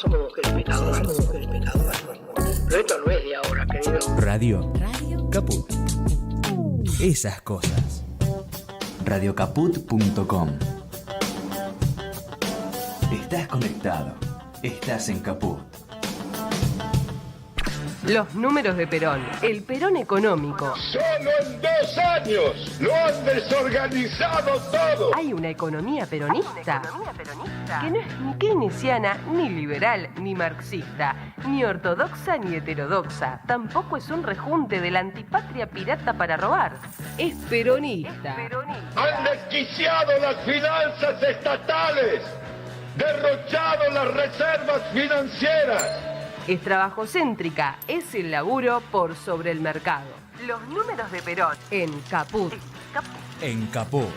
Paso como crepitador. Pero esto no es de ahora, querido. Radio Caput. Esas cosas. Radiocaput.com. Estás conectado. Estás en Caput. Los números de Perón, el Perón económico. ¡Solo en 2 años lo han desorganizado todo! Hay una economía peronista que no es ni keynesiana, ni liberal, ni marxista, ni ortodoxa, ni heterodoxa. Tampoco es un rejunte de la antipatria pirata para robar. Es peronista. Han desquiciado las finanzas estatales, derrochado las reservas financieras. Es trabajocéntrica, es el laburo por sobre el mercado. Los números de Perón en Caput. En Caput.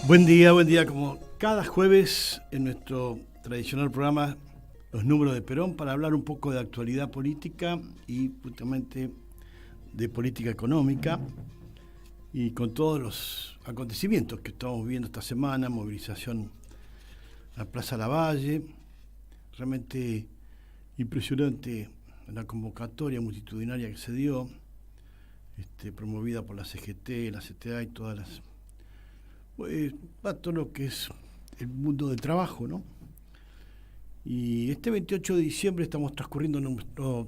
Buen día, como cada jueves en nuestro tradicional programa Los números de Perón, para hablar un poco de actualidad política y justamente de política económica, y con todos los acontecimientos que estamos viviendo esta semana, movilización a Plaza Lavalle, realmente impresionante la convocatoria multitudinaria que se dio, promovida por la CGT, la CTA y todas las... todo lo que es el mundo del trabajo, ¿no? Y este 28 de diciembre estamos transcurriendo nuestro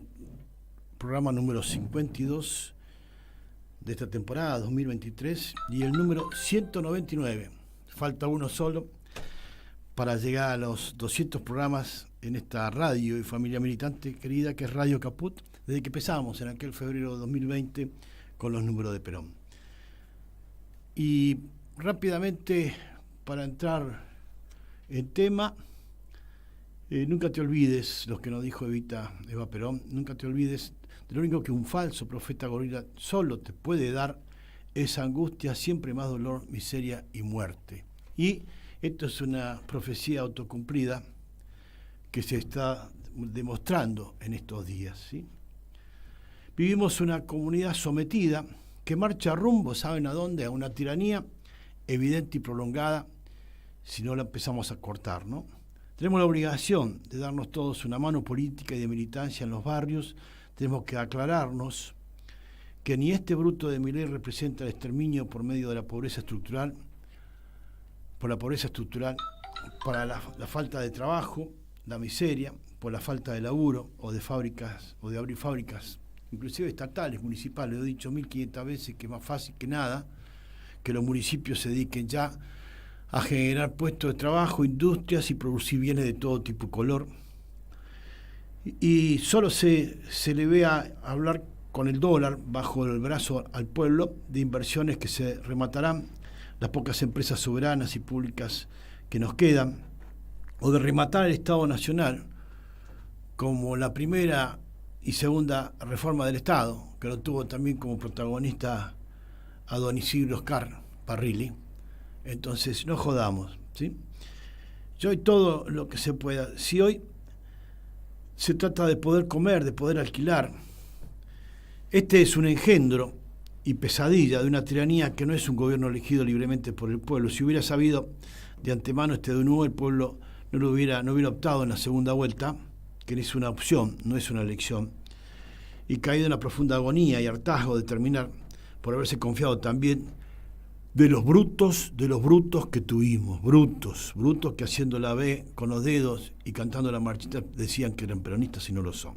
programa número 52 de esta temporada 2023 y el número 199. Falta uno solo para llegar a los 200 programas en esta radio y familia militante querida que es Radio Caput, desde que empezamos en aquel febrero de 2020 con los números de Perón. Y rápidamente, para entrar en tema, nunca te olvides, los que nos dijo Eva Perón, nunca te olvides de lo único que un falso profeta gorila solo te puede dar es angustia, siempre más dolor, miseria y muerte. Y esto es una profecía autocumplida que se está demostrando en estos días, ¿sí? Vivimos una comunidad sometida que marcha rumbo, ¿saben a dónde? A una tiranía evidente y prolongada si no la empezamos a cortar, ¿no? Tenemos la obligación de darnos todos una mano política y de militancia en los barrios. Tenemos que aclararnos que ni este bruto de Milei representa el exterminio por medio de la pobreza estructural, por la falta de trabajo, la miseria, por la falta de laburo o de fábricas, o de abrir fábricas, inclusive estatales, municipales. Lo he dicho 1500 veces que es más fácil que nada que los municipios se dediquen ya a generar puestos de trabajo, industrias y producir bienes de todo tipo y color. Y solo se le ve a hablar con el dólar bajo el brazo al pueblo de inversiones que se rematarán, las pocas empresas soberanas y públicas que nos quedan, o de rematar el Estado Nacional, como la primera y segunda reforma del Estado, que lo tuvo también como protagonista a don Isidro Oscar Parrilli. Entonces, no jodamos, ¿sí? Yo hoy todo lo que se pueda. Si hoy se trata de poder comer, de poder alquilar, este es un engendro y pesadilla de una tiranía que no es un gobierno elegido libremente por el pueblo. Si hubiera sabido de antemano de nuevo, el pueblo no hubiera optado en la segunda vuelta, que es una opción, no es una elección, y caído en la profunda agonía y hartazgo de terminar por haberse confiado también de los brutos que tuvimos, brutos que haciendo la B con los dedos y cantando la marchita decían que eran peronistas y no lo son.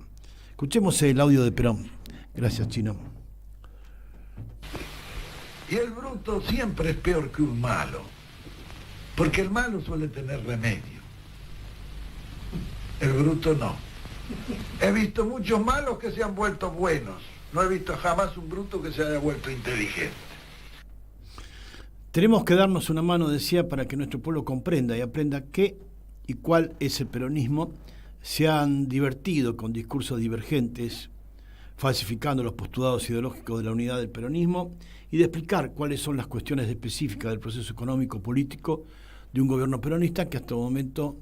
Escuchemos el audio de Perón. Gracias, Chino. Y el bruto siempre es peor que un malo, porque el malo suele tener remedio. El bruto no. He visto muchos malos que se han vuelto buenos. No he visto jamás un bruto que se haya vuelto inteligente. Tenemos que darnos una mano, decía, para que nuestro pueblo comprenda y aprenda qué y cuál es el peronismo. Se han divertido con discursos divergentes, falsificando los postulados ideológicos de la unidad del peronismo y de explicar cuáles son las cuestiones específicas del proceso económico-político de un gobierno peronista que hasta el momento,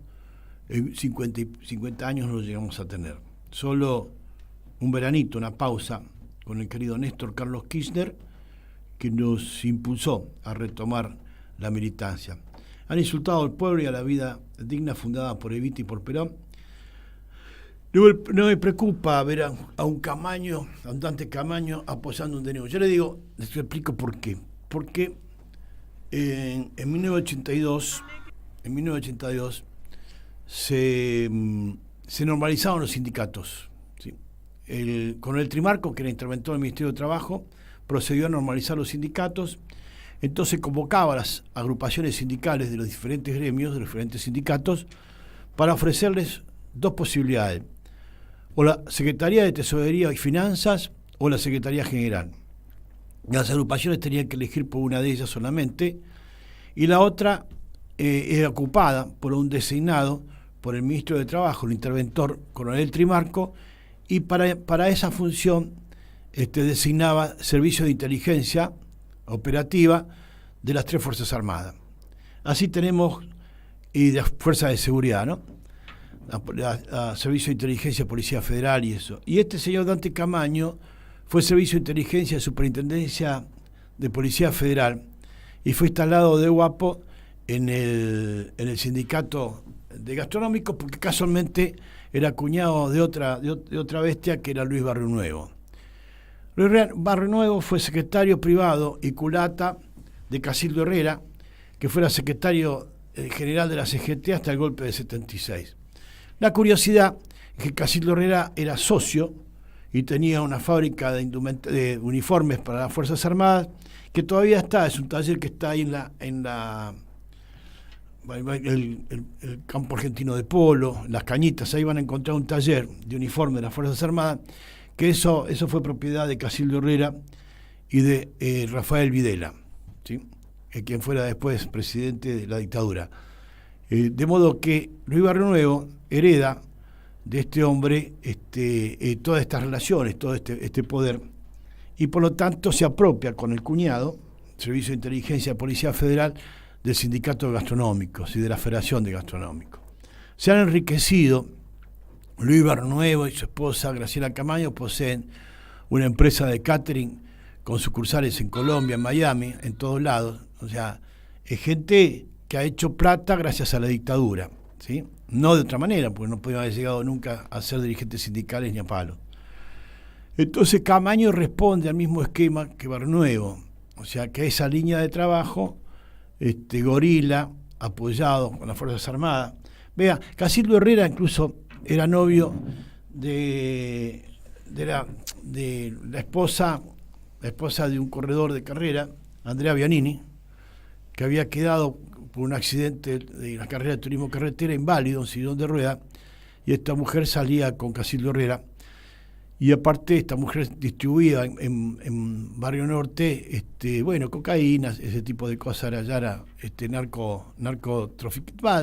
en 50 años, no lo llegamos a tener. Solo un veranito, una pausa con el querido Néstor Carlos Kirchner, que nos impulsó a retomar la militancia. Han insultado al pueblo y a la vida digna fundada por Evita y por Perón. No me preocupa ver a un Camaño, a un Dante Camaño apoyando un DNU. Yo le digo, les explico por qué. Porque en 1982 se normalizaron los sindicatos. ¿Sí? El coronel Trimarco, que era interventor del Ministerio de Trabajo, procedió a normalizar los sindicatos. Entonces convocaba a las agrupaciones sindicales de los diferentes gremios, de los diferentes sindicatos, para ofrecerles dos posibilidades: o la Secretaría de Tesorería y Finanzas o la Secretaría General. Las agrupaciones tenían que elegir por una de ellas solamente, y la otra era ocupada por un designado por el ministro de Trabajo, el interventor coronel Trimarco, y para esa función designaba servicio de inteligencia operativa de las 3 Fuerzas Armadas. Así tenemos, y de las Fuerzas de Seguridad, ¿no? A Servicio de Inteligencia, Policía Federal y eso. Y este señor Dante Camaño fue Servicio de Inteligencia de Superintendencia de Policía Federal y fue instalado de guapo en el sindicato de gastronómicos, porque casualmente era cuñado de otra bestia, que era Luis Barrio Nuevo. Luis Barrio Nuevo fue secretario privado y culata de Casildo Herrera, que fuera secretario general de la CGT hasta el golpe de 76. La curiosidad es que Casildo Herrera era socio y tenía una fábrica de uniformes para las Fuerzas Armadas, que todavía está, es un taller que está ahí en el campo argentino de polo, Las Cañitas. Ahí van a encontrar un taller de uniforme de las Fuerzas Armadas, que eso fue propiedad de Casildo Herrera y de Rafael Videla, ¿sí? Quien fuera después presidente de la dictadura. De modo que Luis Barrio Nuevo hereda de este hombre todas estas relaciones, todo este poder, y por lo tanto se apropia con el cuñado, Servicio de Inteligencia de Policía Federal, del Sindicato de Gastronómicos y de la Federación de Gastronómicos. Se han enriquecido. Luis Barrio Nuevo y su esposa Graciela Camaño poseen una empresa de catering con sucursales en Colombia, en Miami, en todos lados. O sea, es gente que ha hecho plata gracias a la dictadura, ¿sí? No de otra manera, porque no podían haber llegado nunca a ser dirigentes sindicales ni a palo. Entonces Camaño responde al mismo esquema que Barrio Nuevo, o sea, que esa línea de trabajo, gorila, apoyado con las Fuerzas Armadas. Vea, Casildo Herrera incluso era novio de la esposa de un corredor de carrera, Andrea Bianini, que había quedado por un accidente de la carrera de turismo carretera inválido, en sillón de rueda, y esta mujer salía con Casildo Herrera. Y aparte esta mujer distribuía en Barrio Norte, cocaína, ese tipo de cosas, era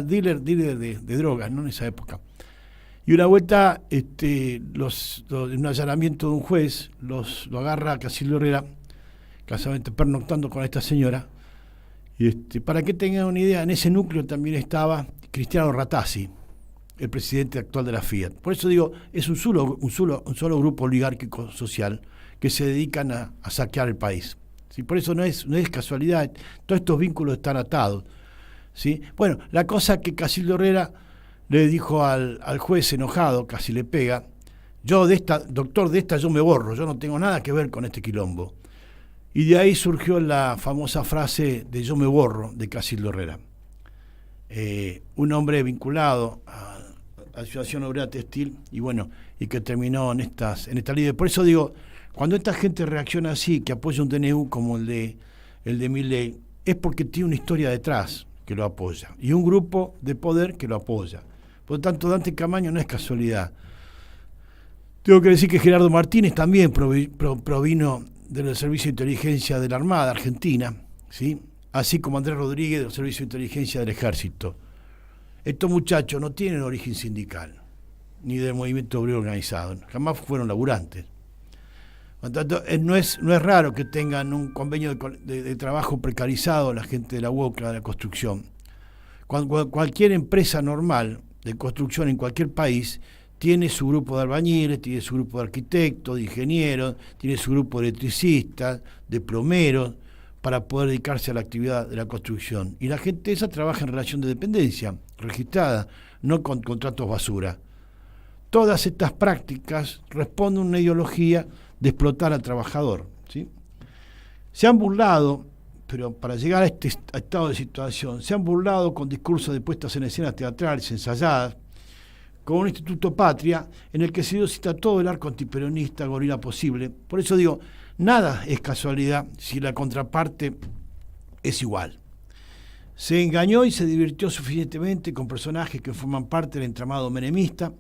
dealer de drogas, ¿no? En esa época. Y una vuelta, en un allanamiento de un juez, lo agarra a Casildo Herrera, casualmente pernoctando con esta señora. Y para que tengan una idea, en ese núcleo también estaba Cristiano Ratazzi, el presidente actual de la Fiat. Por eso digo, es un solo grupo oligárquico social que se dedican a saquear el país. ¿Sí? Por eso no es casualidad, todos estos vínculos están atados. ¿Sí? Bueno, la cosa que Casildo Herrera le dijo al juez enojado, casi le pega: doctor, de esta yo me borro, yo no tengo nada que ver con este quilombo. Y de ahí surgió la famosa frase de yo me borro, de Casildo Herrera. Un hombre vinculado a la Asociación Obrera Textil y que terminó en esta línea. Por eso digo, cuando esta gente reacciona así, que apoya un DNU como el de Milei, es porque tiene una historia detrás que lo apoya y un grupo de poder que lo apoya. Por lo tanto, Dante Camaño no es casualidad. Tengo que decir que Gerardo Martínez también provino del Servicio de Inteligencia de la Armada Argentina, ¿sí? Así como Andrés Rodríguez del Servicio de Inteligencia del Ejército. Estos muchachos no tienen origen sindical, ni del movimiento obrero organizado, jamás fueron laburantes. Por tanto, no es raro que tengan un convenio de trabajo precarizado la gente de la UOCRA, de la construcción. Cualquier empresa normal de construcción en cualquier país tiene su grupo de albañiles, tiene su grupo de arquitectos, de ingenieros, tiene su grupo de electricistas, de plomeros, para poder dedicarse a la actividad de la construcción. Y la gente esa trabaja en relación de dependencia, registrada, no con contratos basura. Todas estas prácticas responden a una ideología de explotar al trabajador, ¿sí? Se han burlado, pero para llegar a este estado de situación, se han burlado con discursos de puestas en escenas teatrales, ensayadas, con un Instituto Patria, en el que se cita todo el arco antiperonista, gorila posible. Por eso digo, nada es casualidad si la contraparte es igual. Se engañó y se divirtió suficientemente con personajes que forman parte del entramado menemista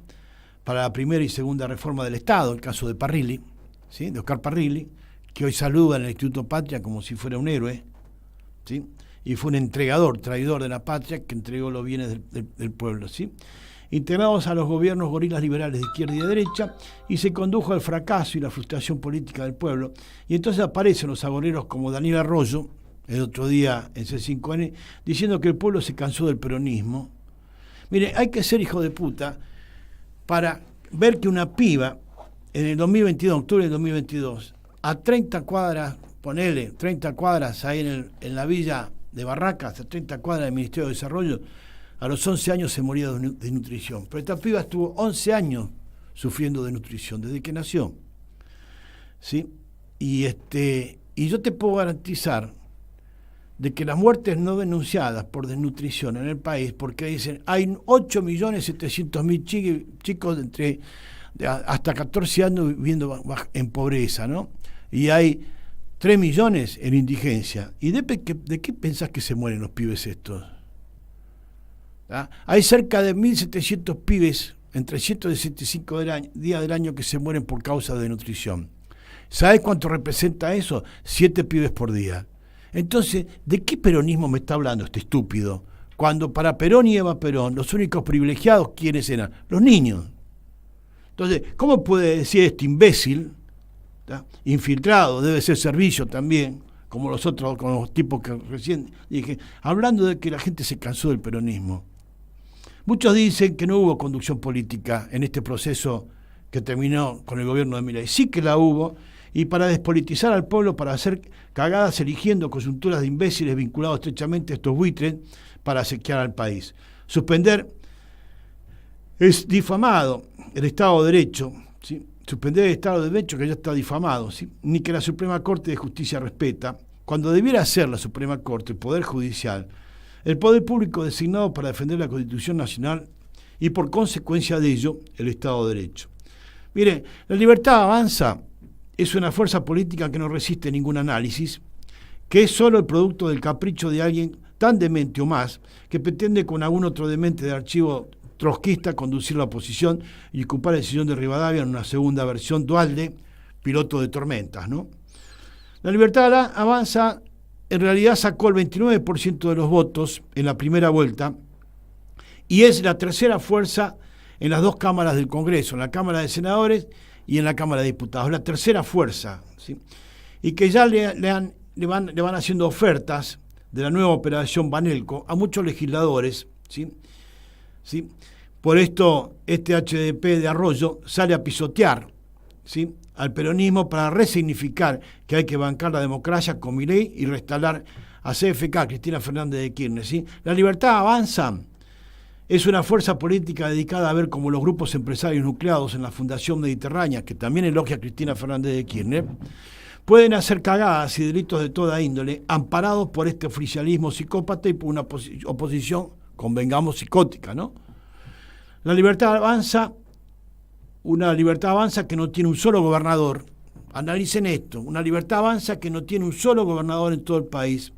para la primera y segunda reforma del Estado, el caso de Parrilli, ¿sí? De Oscar Parrilli, que hoy saluda en el Instituto Patria como si fuera un héroe, ¿sí? Y fue un entregador, traidor de la patria, que entregó los bienes del pueblo, ¿sí? Integrados a los gobiernos gorilas liberales de izquierda y de derecha, y se condujo al fracaso y la frustración política del pueblo. Y entonces aparecen los agoreros como Daniel Arroyo, el otro día en C5N, diciendo que el pueblo se cansó del peronismo. Mire, hay que ser hijo de puta para ver que una piba en el 2022, octubre del 2022, a 30 cuadras, ponele 30 cuadras ahí en la villa de Barracas, a 30 cuadras del Ministerio de Desarrollo, a los 11 años se moría de desnutrición. Pero esta piba estuvo 11 años sufriendo de nutrición, desde que nació, ¿sí? Y yo te puedo garantizar de que las muertes no denunciadas por desnutrición en el país, porque dicen, hay 8.700.000 chicos hasta 14 años viviendo en pobreza, ¿no? Y hay 3 millones en indigencia. ¿Y de qué pensás que se mueren los pibes estos? ¿Ah? Hay cerca de 1.700 pibes en 365 días del año que se mueren por causa de desnutrición. ¿Sabes cuánto representa eso? 7 pibes por día. Entonces, ¿de qué peronismo me está hablando este estúpido? Cuando para Perón y Eva Perón, los únicos privilegiados, ¿quiénes eran? Los niños. Entonces, ¿cómo puede decir este imbécil, ¿tá? Infiltrado, debe ser servicio también, como los otros, con los tipos que recién dije, hablando de que la gente se cansó del peronismo? Muchos dicen que no hubo conducción política en este proceso que terminó con el gobierno de Milei. Sí que la hubo, y para despolitizar al pueblo, para hacer cagadas eligiendo coyunturas de imbéciles vinculados estrechamente a estos buitres para saquear al país. Suspender es difamado el Estado de Derecho, ¿sí? Suspender el Estado de Derecho que ya está difamado, ¿sí? Ni que la Suprema Corte de Justicia respeta, cuando debiera ser la Suprema Corte, el Poder Judicial, el poder público designado para defender la Constitución Nacional y por consecuencia de ello el Estado de Derecho. Mire, la Libertad Avanza es una fuerza política que no resiste ningún análisis, que es solo el producto del capricho de alguien tan demente o más que pretende con algún otro demente de archivo trotskista conducir la oposición y ocupar el sillón de Rivadavia en una segunda versión Duhalde, piloto de tormentas, ¿no? La Libertad Avanza en realidad sacó el 29% de los votos en la primera vuelta y es la tercera fuerza en las dos cámaras del Congreso, en la Cámara de Senadores y en la Cámara de Diputados, la tercera fuerza, ¿sí? Y que ya le van haciendo ofertas de la nueva operación Banelco a muchos legisladores, ¿sí? ¿Sí? Por esto este HDP de Arroyo sale a pisotear, ¿sí?, al peronismo para resignificar que hay que bancar la democracia con Milei y restaurar a CFK, Cristina Fernández de Kirchner, ¿sí? La Libertad Avanza es una fuerza política dedicada a ver cómo los grupos empresarios nucleados en la Fundación Mediterránea, que también elogia a Cristina Fernández de Kirchner, pueden hacer cagadas y delitos de toda índole, amparados por este oficialismo psicópata y por una oposición, convengamos, psicótica, ¿no? La Libertad Avanza, una Libertad Avanza que no tiene un solo gobernador. Analicen esto, una Libertad Avanza que no tiene un solo gobernador en todo el país.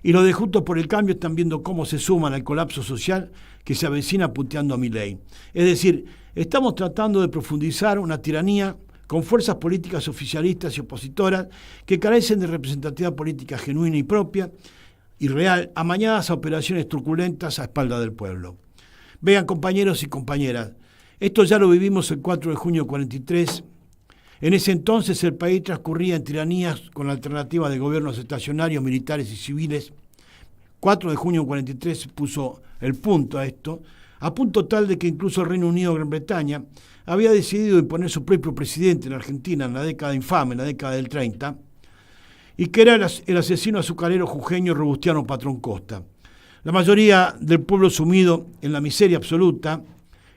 Y los de Juntos por el Cambio están viendo cómo se suman al colapso social que se avecina puteando a Milei. Es decir, estamos tratando de profundizar una tiranía con fuerzas políticas oficialistas y opositoras que carecen de representatividad política genuina y propia y real, amañadas a operaciones truculentas a espalda del pueblo. Vean, compañeros y compañeras, esto ya lo vivimos el 4 de junio de 43. En ese entonces el país transcurría en tiranías con la alternativa de gobiernos estacionarios, militares y civiles. 4 de junio de 43 puso el punto a esto, a punto tal de que incluso el Reino Unido, Gran Bretaña, había decidido imponer su propio presidente en Argentina en la década infame, en la década del 30. y que era el asesino azucarero jujeño Robustiano Patrón Costa. La mayoría del pueblo sumido en la miseria absoluta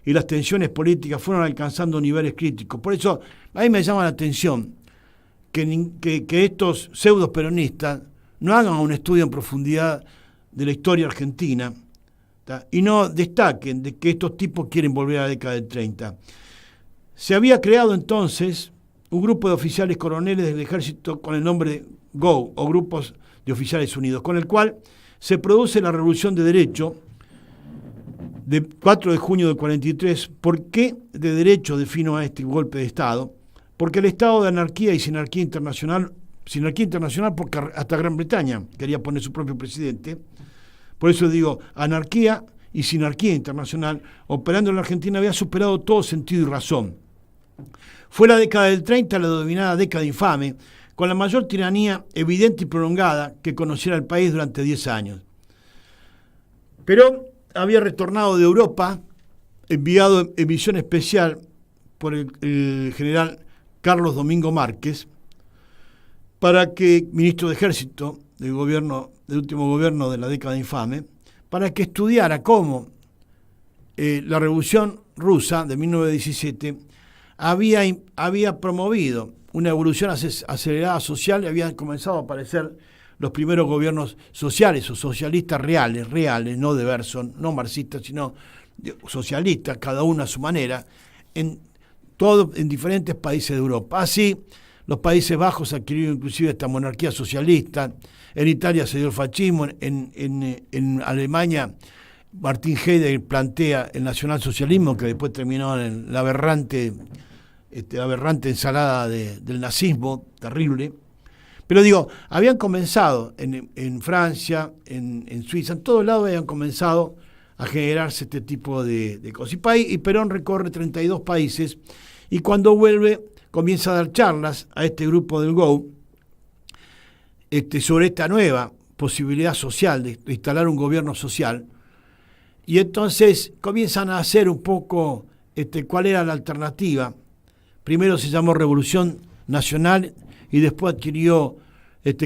y las tensiones políticas fueron alcanzando niveles críticos. Por eso a mí me llama la atención que estos pseudos peronistas no hagan un estudio en profundidad de la historia argentina, ¿tá? Y no destaquen de que estos tipos quieren volver a la década del 30. Se había creado entonces un grupo de oficiales coroneles del ejército con el nombre de GO, o Grupos de Oficiales Unidos, con el cual se produce la Revolución de Derecho de 4 de junio del 43. ¿Por qué de derecho defino a este golpe de Estado? Porque el estado de anarquía y sinarquía internacional porque hasta Gran Bretaña quería poner su propio presidente, por eso digo, anarquía y sinarquía internacional, operando en la Argentina, había superado todo sentido y razón. Fue la década del 30 la denominada década infame, con la mayor tiranía evidente y prolongada que conociera el país durante 10 años. Perón había retornado de Europa, enviado en misión especial por el general Carlos Domingo Márquez, para que, ministro de Ejército del último gobierno de la década infame, para que estudiara cómo la Revolución Rusa de 1917 había promovido una evolución acelerada social y habían comenzado a aparecer los primeros gobiernos sociales o socialistas reales, no de verso, no marxistas, sino socialistas, cada uno a su manera, en diferentes países de Europa. Así, los Países Bajos adquirieron inclusive esta monarquía socialista, en Italia se dio el fascismo, en Alemania Martin Heidegger plantea el nacionalsocialismo, que después terminó en la aberrante ensalada del nazismo, terrible. Pero digo, habían comenzado en Francia, en Suiza, en todos lados habían comenzado a generarse este tipo de cosas. Y Perón recorre 32 países y cuando vuelve comienza a dar charlas a este grupo del GO sobre esta nueva posibilidad social de instalar un gobierno social. Y entonces comienzan a hacer un poco cuál era la alternativa. Primero se llamó Revolución Nacional y después adquirió,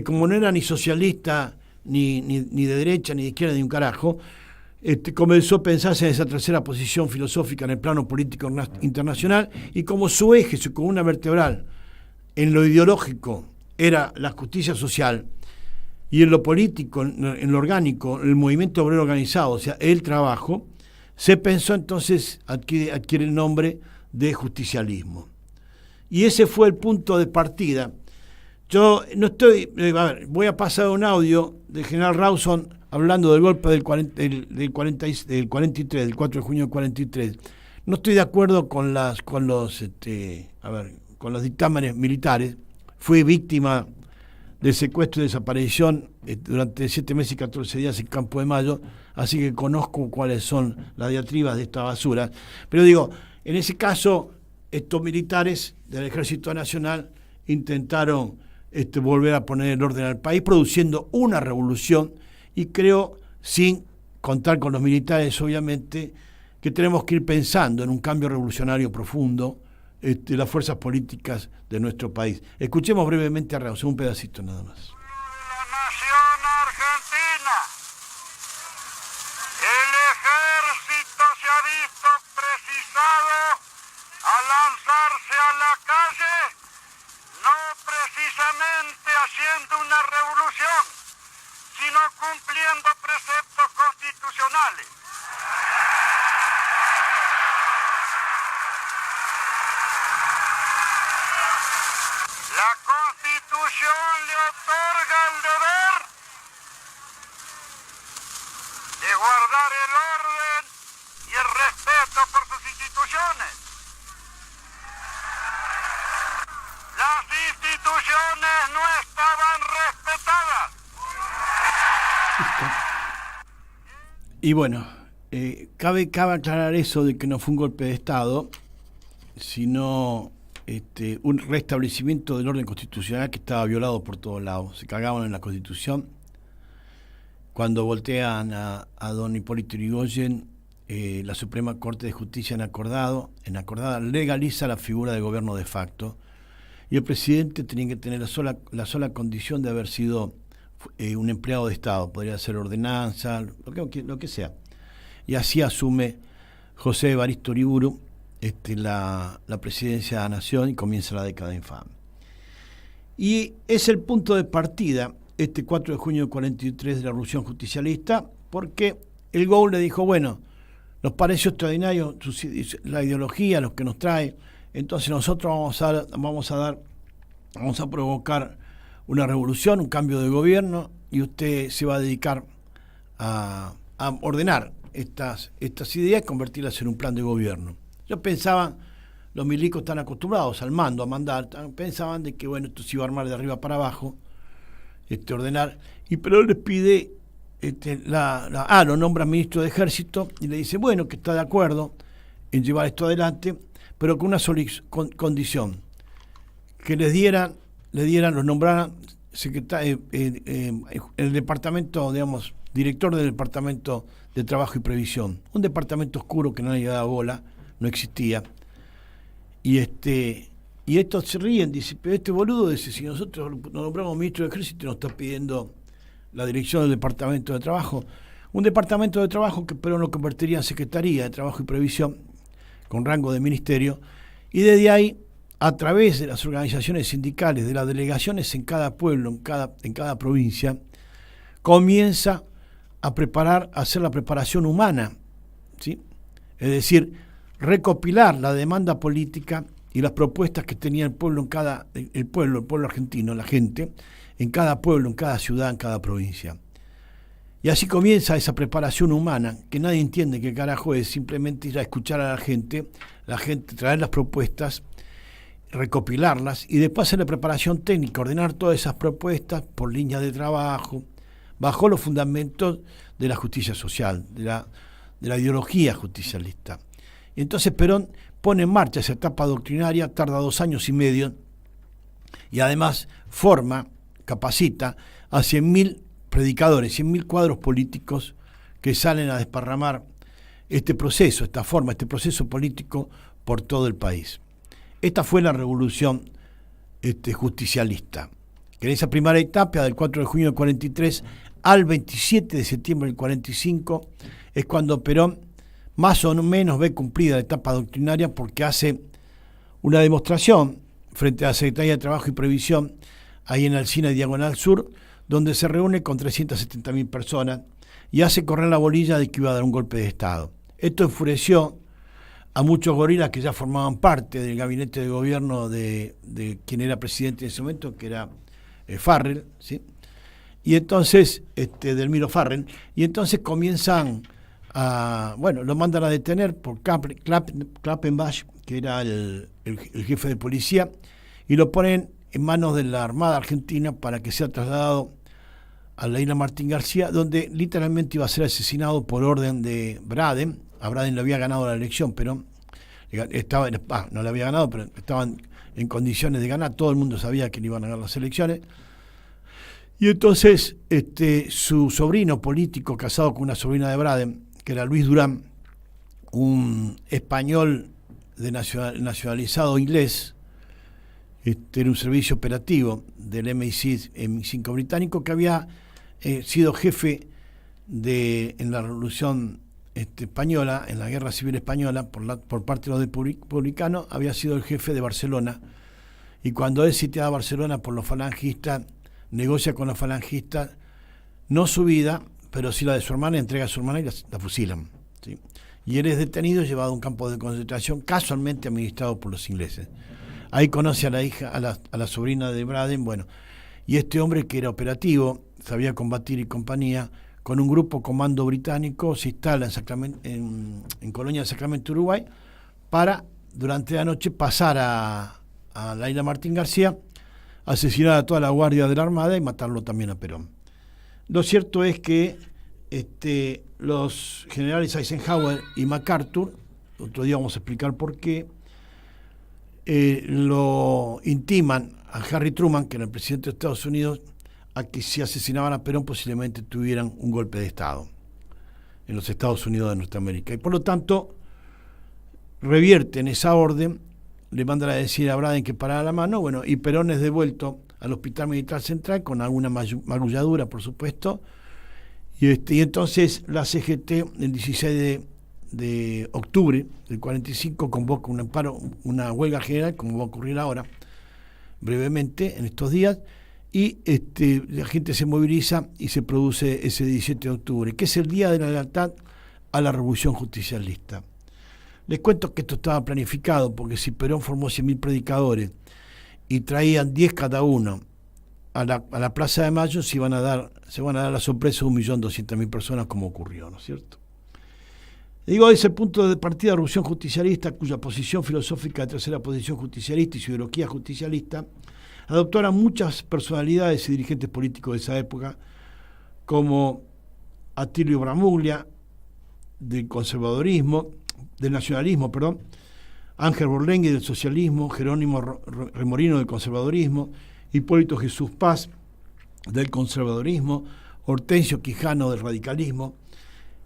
como no era ni socialista, ni de derecha, ni de izquierda, ni un carajo, comenzó a pensarse en esa tercera posición filosófica en el plano político internacional y como su eje, su columna vertebral en lo ideológico era la justicia social y en lo político, en lo orgánico, el movimiento obrero organizado, o sea, el trabajo, se pensó entonces adquiere el nombre de justicialismo. Y ese fue el punto de partida. Yo no estoy, voy a pasar un audio del general Rawson hablando del golpe del 43, del 4 de junio del 43. No estoy de acuerdo con los dictámenes militares. Fui víctima de secuestro y desaparición durante 7 meses y 14 días en Campo de Mayo, así que conozco cuáles son las diatribas de esta basura. Pero digo, en ese caso, estos militares del Ejército Nacional intentaron volver a poner el orden al país, produciendo una revolución, y creo, sin contar con los militares, obviamente, que tenemos que ir pensando en un cambio revolucionario profundo de las fuerzas políticas de nuestro país. Escuchemos brevemente a Rawson, un pedacito nada más. La nación argentina, el ejército se ha visto precisado a lanzarse a la calle, no precisamente haciendo una revolución, sino cumpliendo preceptos constitucionales. La Constitución le otorga el deber de guardar el orden y el respeto por sus instituciones. Las instituciones no estaban respetadas. Y bueno, cabe aclarar eso de que no fue un golpe de Estado, sino un restablecimiento del orden constitucional que estaba violado por todos lados. Se cagaban en la Constitución. Cuando voltean a don Hipólito Yrigoyen, la Suprema Corte de Justicia en acordada legaliza la figura del gobierno de facto y el presidente tenía que tener la sola condición de haber sido un empleado de Estado, podría ser ordenanza, lo que sea. Y así asume José Evaristo Uriburu la presidencia de la Nación y comienza la década infame. Y es el punto de partida, 4 de junio del 43, de la Revolución Justicialista, porque el GOU le dijo, bueno, nos pareció extraordinario la ideología, lo que nos trae, entonces nosotros vamos a provocar una revolución, un cambio de gobierno, y usted se va a dedicar a ordenar estas ideas y convertirlas en un plan de gobierno. Yo pensaba, los milicos están acostumbrados al mando, a mandar, pensaban de que bueno, esto se iba a armar de arriba para abajo, ordenar, y Perón les pide, lo nombra ministro de Ejército y le dice, bueno, que está de acuerdo en llevar esto adelante, pero con una condición, que los nombraran el departamento, digamos, director del departamento de Trabajo y Previsión, un departamento oscuro que no le daba bola, no existía, y estos se ríen, dice, pero este boludo dice, si nosotros nos nombramos ministro de Ejército nos está pidiendo la dirección del departamento de Trabajo, un departamento de Trabajo que Perón lo convertiría en Secretaría de Trabajo y Previsión, con rango de ministerio, y desde ahí, a través de las organizaciones sindicales, de las delegaciones en cada pueblo, en cada provincia, comienza a hacer la preparación humana, ¿sí? Es decir, recopilar la demanda política y las propuestas que tenía el pueblo el pueblo argentino, la gente, en cada pueblo, en cada ciudad, en cada provincia. Y así comienza esa preparación humana, que nadie entiende qué carajo es, simplemente ir a escuchar a la gente traer las propuestas, recopilarlas y después hacer la preparación técnica, ordenar todas esas propuestas por líneas de trabajo, bajo los fundamentos de la justicia social, de la ideología justicialista. Y entonces Perón pone en marcha esa etapa doctrinaria, tarda 2 años y medio, y además capacita a 100.000 predicadores, 100.000 cuadros políticos que salen a desparramar este proceso político por todo el país. Esta fue la revolución justicialista, que en esa primera etapa, del 4 de junio del 43 al 27 de septiembre del 45, es cuando Perón más o menos ve cumplida la etapa doctrinaria, porque hace una demostración frente a la Secretaría de Trabajo y Previsión, ahí en Alsina, Diagonal Sur, donde se reúne con 370.000 personas y hace correr la bolilla de que iba a dar un golpe de Estado. Esto enfureció a muchos gorilas que ya formaban parte del gabinete de gobierno de quien era presidente en ese momento, que era Farrell, ¿sí? Y entonces, Delmiro Farrell, y entonces comienzan lo mandan a detener por Klappenbach, que era el jefe de policía, y lo ponen en manos de la Armada Argentina para que sea trasladado a la isla Martín García, donde literalmente iba a ser asesinado por orden de Braden. A Braden le había ganado la elección, pero no le había ganado, pero estaban en condiciones de ganar, todo el mundo sabía que le iban a ganar las elecciones. Y entonces su sobrino político, casado con una sobrina de Braden, que era Luis Durán, un español nacionalizado inglés, era un servicio operativo del MI5 británico, que había sido jefe en la Revolución Española, en la Guerra Civil Española, por parte de los republicanos, había sido el jefe de Barcelona, y cuando es sitiado a Barcelona por los falangistas, negocia con los falangistas, no su vida, pero sí la de su hermana, entrega a su hermana y la fusilan, ¿sí? Y él es detenido y llevado a un campo de concentración, casualmente administrado por los ingleses. Ahí conoce a la hija, a la sobrina de Braden, y este hombre, que era operativo, sabía combatir y compañía, con un grupo comando británico, se instala en Colonia de Sacramento, Uruguay, para durante la noche pasar a la isla Martín García, asesinar a toda la guardia de la Armada y matarlo también a Perón. Lo cierto es que los generales Eisenhower y MacArthur, otro día vamos a explicar por qué, lo intiman a Harry Truman, que era el presidente de Estados Unidos, a que si asesinaban a Perón posiblemente tuvieran un golpe de Estado en los Estados Unidos de Norteamérica. Y por lo tanto revierten esa orden le mandan a decir a Braden que parara la mano, bueno, y Perón es devuelto al Hospital Militar Central con alguna magulladura, por supuesto, y entonces la CGT el 16 de octubre del 45 convoca una huelga general, como va a ocurrir ahora, brevemente, en estos días, y la gente se moviliza y se produce ese 17 de octubre, que es el Día de la Lealtad a la Revolución Justicialista. Les cuento que esto estaba planificado, porque si Perón formó 100.000 predicadores y traían 10 cada uno a la Plaza de Mayo, se van a dar la sorpresa de 1.200.000 personas, como ocurrió, ¿no es cierto? Digo, ese punto de partida de la Revolución Justicialista, cuya posición filosófica de tercera posición justicialista y su ideología justicialista adoptaron muchas personalidades y dirigentes políticos de esa época, como Atilio Bramuglia, del nacionalismo, Ángel Borlenghi del socialismo, Jerónimo Remorino del conservadurismo, Hipólito Jesús Paz del conservadurismo, Hortensio Quijano del radicalismo.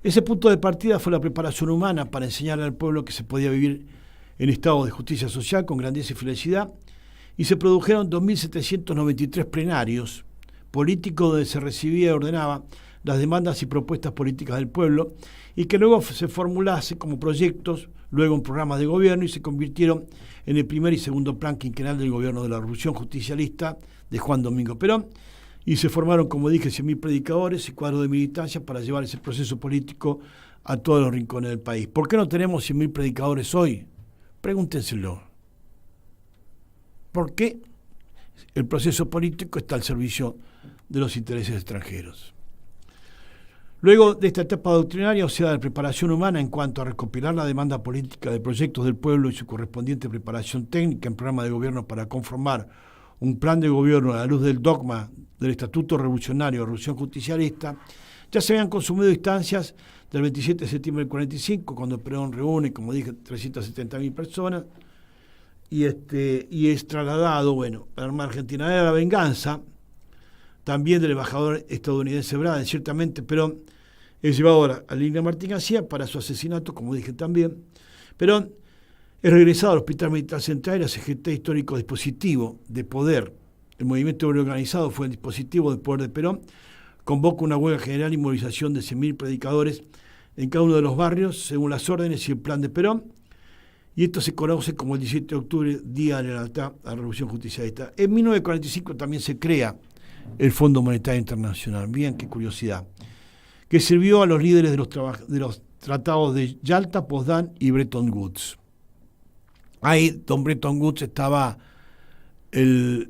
Ese punto de partida fue la preparación humana para enseñar al pueblo que se podía vivir en estado de justicia social con grandeza y felicidad, y se produjeron 2.793 plenarios políticos donde se recibía y ordenaba las demandas y propuestas políticas del pueblo, y que luego se formulase como proyectos, luego en programas de gobierno, y se convirtieron en el primer y segundo plan quinquenal del gobierno de la Revolución Justicialista de Juan Domingo Perón, y se formaron, como dije, 100.000 predicadores y cuadros de militancia para llevar ese proceso político a todos los rincones del país. ¿Por qué no tenemos 100.000 predicadores hoy? Pregúntenselo. ¿Por qué el proceso político está al servicio de los intereses extranjeros? Luego de esta etapa doctrinaria, o sea, de preparación humana en cuanto a recopilar la demanda política de proyectos del pueblo y su correspondiente preparación técnica en programa de gobierno para conformar un plan de gobierno a la luz del dogma del Estatuto Revolucionario de Revolución Justicialista, ya se habían consumido instancias del 27 de septiembre del 45, cuando Perón reúne, como dije, 370.000 personas, y es trasladado, bueno, a la Armada Argentina. Era la venganza también del embajador estadounidense Braden. Ciertamente Perón es llevado a la línea Martín García para su asesinato, como dije también. Perón es regresado al Hospital Militar Central y la CGT histórico dispositivo de poder. El movimiento obrero organizado fue el dispositivo de poder de Perón. Convoca una huelga general y movilización de 100.000 predicadores en cada uno de los barrios, según las órdenes y el plan de Perón. Y esto se conoce como el 17 de octubre, Día de la Lealtad a la Revolución Justicialista. En 1945 también se crea el Fondo Monetario Internacional. Bien, qué curiosidad. Que sirvió a los líderes de los tratados de Yalta, Potsdam y Bretton Woods. Ahí, don Bretton Woods, estaba el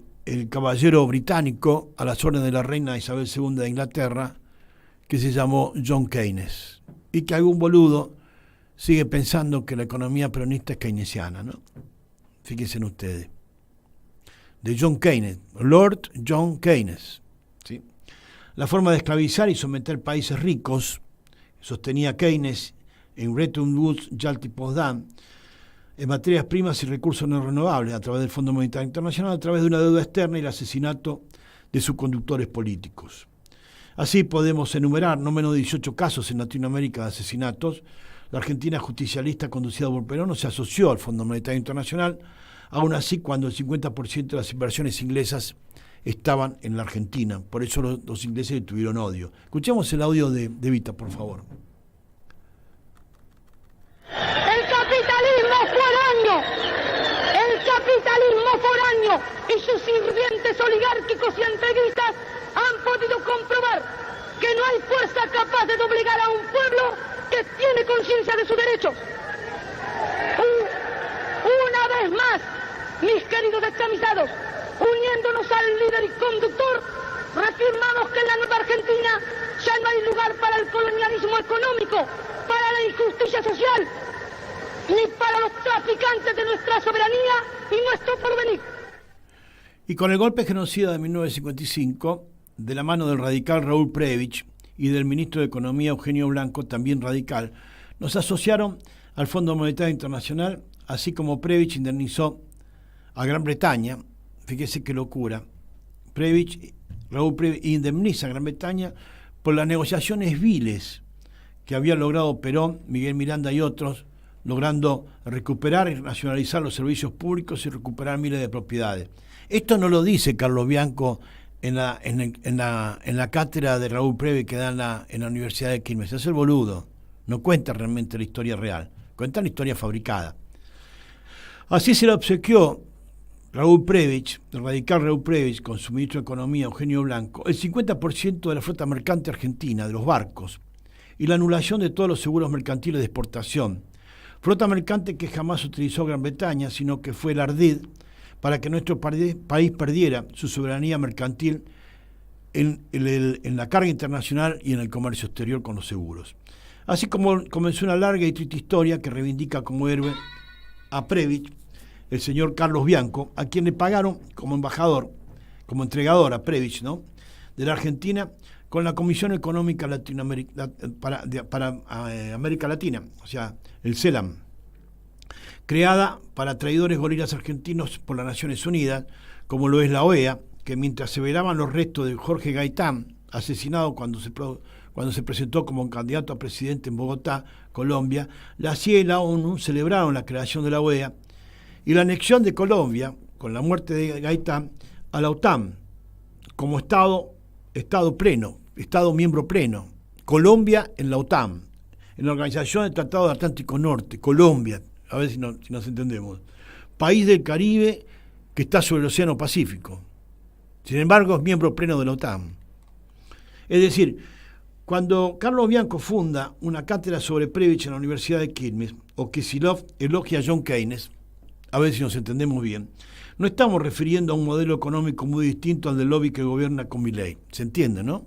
caballero británico a las órdenes de la reina Isabel II de Inglaterra, que se llamó John Keynes, y que algún boludo sigue pensando que la economía peronista es keynesiana, ¿no? Fíjense en ustedes. De John Keynes, Lord John Keynes, ¿sí? La forma de esclavizar y someter países ricos, sostenía Keynes en Bretton Woods, Yalta y Potsdam, en materias primas y recursos no renovables, a través del Fondo Monetario Internacional, a través de una deuda externa y el asesinato de sus conductores políticos. Así podemos enumerar no menos de 18 casos en Latinoamérica de asesinatos. La Argentina justicialista conducida por Perón no se asoció al Fondo Monetario Internacional, aún así cuando el 50% de las inversiones inglesas estaban en la Argentina. Por eso los ingleses le tuvieron odio. Escuchemos el audio de Evita, por favor. El capitalismo foráneo, y sus sirvientes oligárquicos y entreguistas han podido comprobar que no hay fuerza capaz de doblegar a un pueblo que tiene conciencia de sus derechos. Una vez más, mis queridos descamisados, uniéndonos al líder y conductor, reafirmamos que en la nueva Argentina ya no hay lugar para el colonialismo económico, para la injusticia social, ni para los traficantes de nuestra soberanía y nuestro porvenir. Y con el golpe genocida de 1955, de la mano del radical Raúl Prebisch y del ministro de Economía Eugenio Blanco, también radical, nos asociaron al Fondo Monetario Internacional, así como Prebisch indemnizó a Gran Bretaña. Fíjese qué locura. Raúl Prebisch indemniza a Gran Bretaña por las negociaciones viles que había logrado Perón, Miguel Miranda y otros logrando recuperar y nacionalizar los servicios públicos y recuperar miles de propiedades. Esto no lo dice Carlos Bianco en la cátedra de Raúl Previ que da en la Universidad de Quilmes. Es el boludo, no cuenta realmente la historia real, cuenta la historia fabricada. Así se le obsequió Raúl Previch, el radical Raúl Previch, con su ministro de Economía, Eugenio Blanco, el 50% de la flota mercante argentina, de los barcos, y la anulación de todos los seguros mercantiles de exportación. Flota mercante que jamás utilizó Gran Bretaña, sino que fue el ardid para que nuestro país perdiera su soberanía mercantil en la carga internacional y en el comercio exterior con los seguros. Así como comenzó una larga y triste historia que reivindica como héroe a Previch, el señor Carlos Bianco, a quien le pagaron como embajador, como entregador a Previch, ¿no?, de la Argentina, con la Comisión Económica para América Latina, o sea, el CELAM, creada para traidores gorilas argentinos por las Naciones Unidas, como lo es la OEA, que mientras se velaban los restos de Jorge Gaitán, asesinado cuando se presentó como candidato a presidente en Bogotá, Colombia, la CIA y la ONU celebraron la creación de la OEA y la anexión de Colombia, con la muerte de Gaitán, a la OTAN, como Estado pleno, Estado miembro pleno. Colombia en la OTAN, en la Organización del Tratado del Atlántico Norte, Colombia, a ver si nos entendemos. País del Caribe que está sobre el Océano Pacífico. Sin embargo, es miembro pleno de la OTAN. Es decir, cuando Carlos Bianco funda una cátedra sobre Previch en la Universidad de Quilmes, o Kicillof elogia a John Keynes, a ver si nos entendemos bien, no estamos refiriendo a un modelo económico muy distinto al del lobby que gobierna con Milei. ¿Se entiende, no?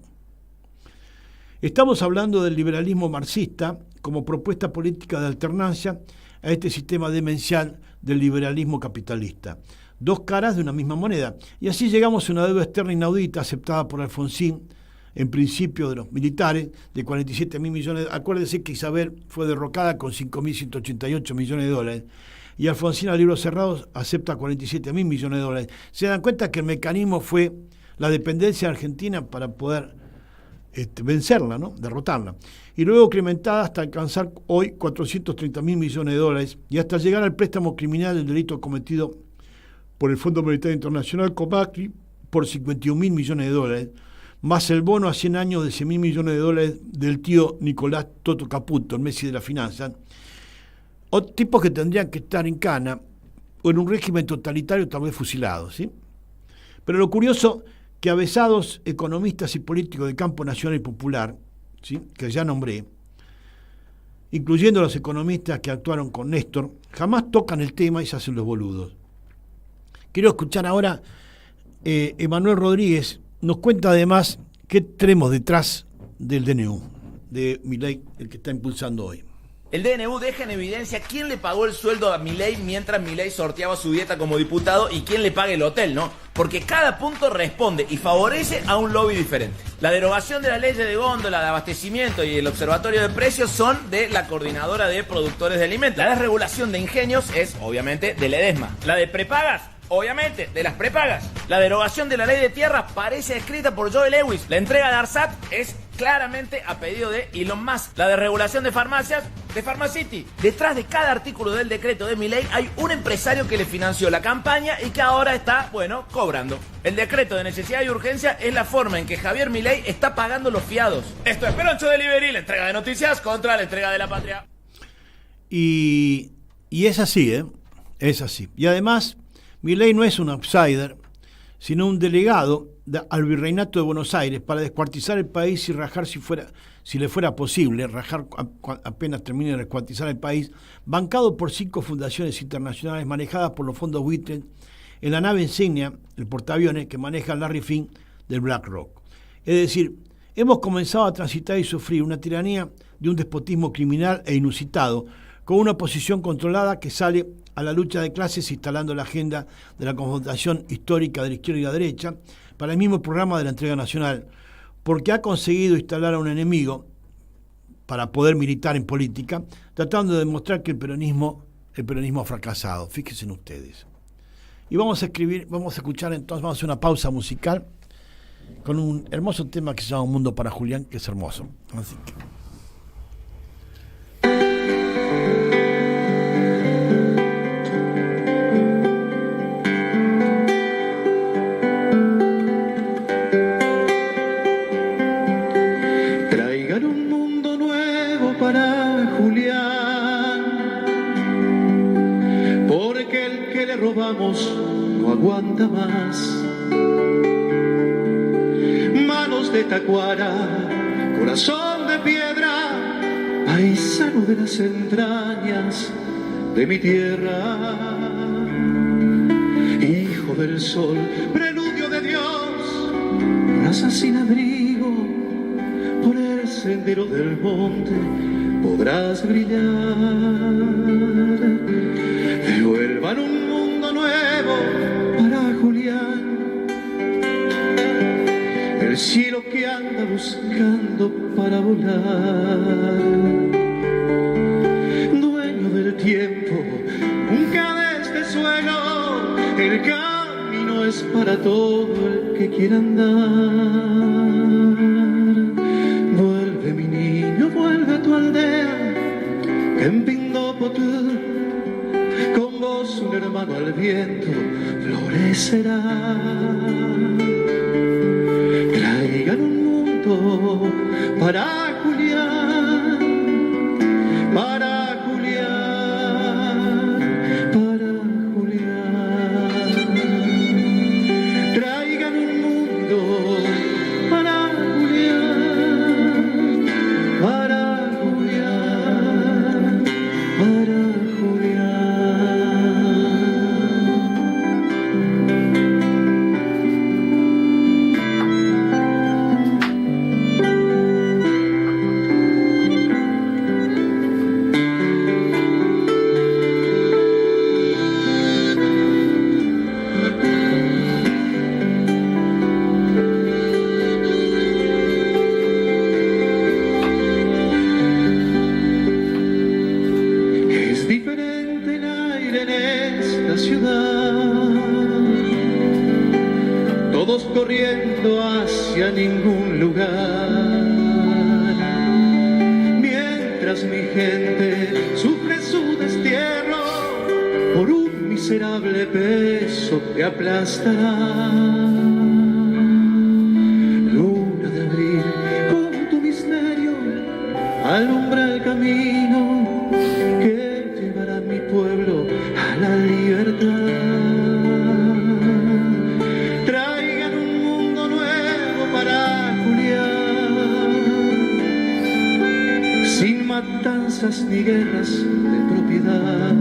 Estamos hablando del liberalismo marxista como propuesta política de alternancia a este sistema demencial del liberalismo capitalista. Dos caras de una misma moneda. Y así llegamos a una deuda externa inaudita aceptada por Alfonsín, en principio de los militares, de 47.000 millones. Acuérdense que Isabel fue derrocada con 5.188 millones de dólares. Y Alfonsín, a libros cerrados, acepta 47.000 millones de dólares. Se dan cuenta que el mecanismo fue la dependencia de Argentina para poder vencerla, ¿no?, derrotarla. Y luego incrementada hasta alcanzar hoy 430.000 millones de dólares y hasta llegar al préstamo criminal del delito cometido por el Fondo Monetario Internacional con Macri por 51.000 millones de dólares, más el bono a 100 años de 100.000 millones de dólares del tío Nicolás Toto Caputo, el Messi de la finanza. O tipos que tendrían que estar en cana o en un régimen totalitario, tal vez fusilados, ¿sí? Pero lo curioso, que avesados economistas y políticos del campo nacional y popular, ¿sí?, que ya nombré, incluyendo los economistas que actuaron con Néstor, jamás tocan el tema y se hacen los boludos. Quiero escuchar ahora, Emanuel Rodríguez nos cuenta además qué tenemos detrás del DNU, de Milei, el que está impulsando hoy. El DNU deja en evidencia quién le pagó el sueldo a Milei mientras Milei sorteaba su dieta como diputado y quién le paga el hotel, ¿no? Porque cada punto responde y favorece a un lobby diferente. La derogación de las leyes de góndola, de abastecimiento y el observatorio de precios son de la Coordinadora de Productores de Alimentos. La desregulación de ingenios es, obviamente, de Ledesma. La de prepagas, obviamente, de las prepagas. La derogación de la ley de tierras parece escrita por Joe Lewis. La entrega de ARSAT es claramente a pedido de Elon Musk. La desregulación de farmacias, de Pharmacity. Detrás de cada artículo del decreto de Milei hay un empresario que le financió la campaña y que ahora está, bueno, cobrando. El decreto de necesidad y urgencia es la forma en que Javier Milei está pagando los fiados. Esto es Peroncho Delivery, la entrega de noticias contra la entrega de la patria. Y es así, ¿eh? Es así. Y además, Milei no es un outsider, sino un delegado al Virreinato de Buenos Aires para descuartizar el país y rajar si le fuera posible, rajar apenas termine de descuartizar el país, bancado por 5 fundaciones internacionales manejadas por los fondos buitres en la nave insignia, el portaaviones que maneja Larry Fink del BlackRock. Es decir, hemos comenzado a transitar y sufrir una tiranía de un despotismo criminal e inusitado, con una oposición controlada que sale a la lucha de clases instalando la agenda de la confrontación histórica de la izquierda y la derecha para el mismo programa de la entrega nacional, porque ha conseguido instalar a un enemigo para poder militar en política, tratando de demostrar que el peronismo ha fracasado. Fíjense ustedes. Y vamos a escuchar entonces, vamos a hacer una pausa musical con un hermoso tema que se llama Un Mundo para Julián, que es hermoso. Así que para Julián, porque el que le robamos no aguanta más. Manos de tacuara, corazón de piedra, paisano de las entrañas de mi tierra, hijo del sol, preludio de Dios, raza sin abrigo, por el sendero del monte podrás brillar. Devuelvan un mundo nuevo para Julián, el cielo que anda buscando para volar. Dueño del tiempo, nunca de este suelo, el camino es para todo el que quiera andar. Vuelve mi niño, vuelve a tu aldea, que en Pindópotl, con vos un hermano al viento florecerá. Traigan un mundo para Julián, para Julián, para Julián. Traigan un mundo para Julián, para Julián, para Julián. Es diferente el aire en esta ciudad, todos corriendo hacia ningún lugar, mientras mi gente sufre su destierro por un miserable peso que aplastará. Luna de abril, con tu misterio alumbra el camino que llevará a mi pueblo a la libertad. Traigan un mundo nuevo para Julián, sin matanzas ni guerras de propiedad.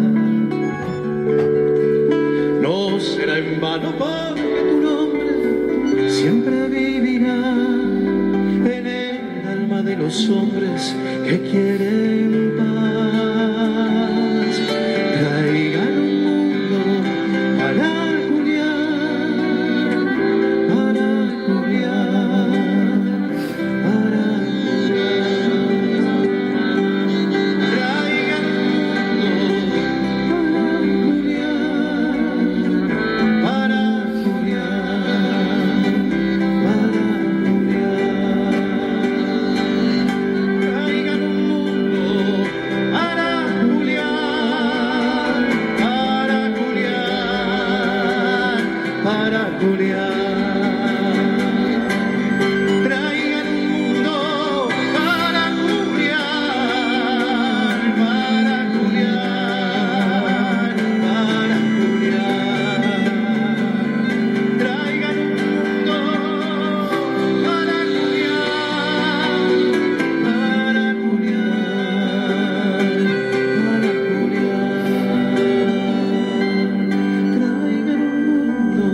No será en vano porque tu nombre siempre vivirá en el alma de los hombres que quieren paz. Traigan un mundo para Julián, para Julián, para Julián. Traigan un mundo para Julián, para Julián, para Julián. Traigan un mundo para Julián, para Julián, para Julián. Traigan un mundo para Julián, para Julián, para Julián. Traigan un mundo para Julián, para Julián, para Julián. Traigan un mundo